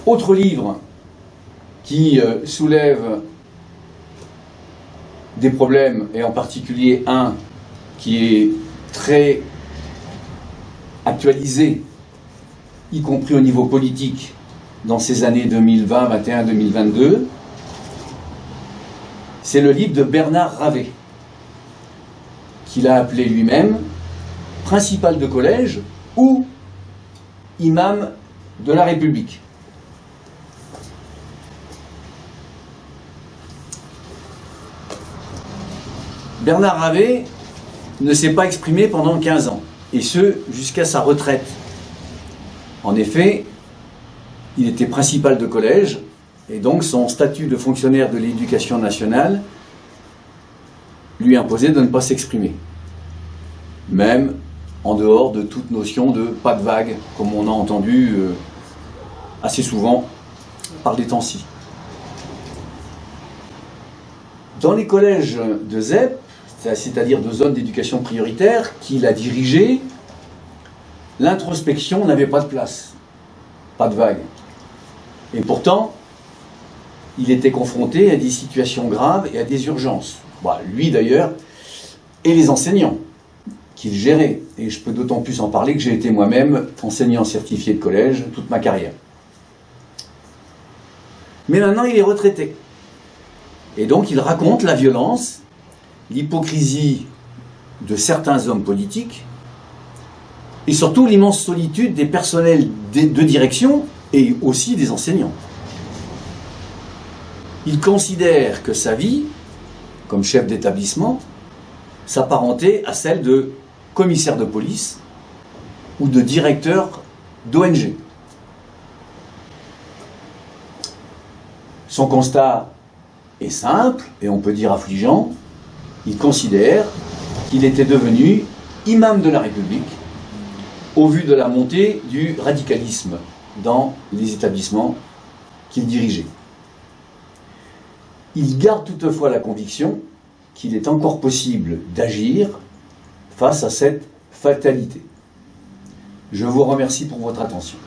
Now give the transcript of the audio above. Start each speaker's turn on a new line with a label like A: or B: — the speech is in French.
A: Autre livre qui soulève des problèmes, et en particulier un qui est très actualisé, y compris au niveau politique, dans ces années 2020, 2021, 2022, c'est le livre de Bernard Ravet, qu'il a appelé lui-même principal de collège ou imam de la République. Bernard Ravet ne s'est pas exprimé pendant 15 ans, et ce, jusqu'à sa retraite. En effet, il était principal de collège, et donc son statut de fonctionnaire de l'éducation nationale lui imposait de ne pas s'exprimer. Même en dehors de toute notion de pas de vague, comme on a entendu assez souvent par les temps-ci. Dans les collèges de ZEP, c'est-à-dire de zones d'éducation prioritaire, qu'il a dirigé, l'introspection n'avait pas de place, pas de vague. Et pourtant, il était confronté à des situations graves et à des urgences. Bon, lui d'ailleurs, et les enseignants qu'il gérait. Et je peux d'autant plus en parler que j'ai été moi-même enseignant certifié de collège toute ma carrière. Mais maintenant, il est retraité. Et donc, il raconte la violence, l'hypocrisie de certains hommes politiques, et surtout l'immense solitude des personnels de direction et aussi des enseignants. Il considère que sa vie, comme chef d'établissement, s'apparentait à celle de commissaire de police ou de directeur d'ONG. Son constat est simple et on peut dire affligeant. Il considère qu'il était devenu imam de la République au vu de la montée du radicalisme dans les établissements qu'il dirigeait. Il garde toutefois la conviction qu'il est encore possible d'agir face à cette fatalité. Je vous remercie pour votre attention.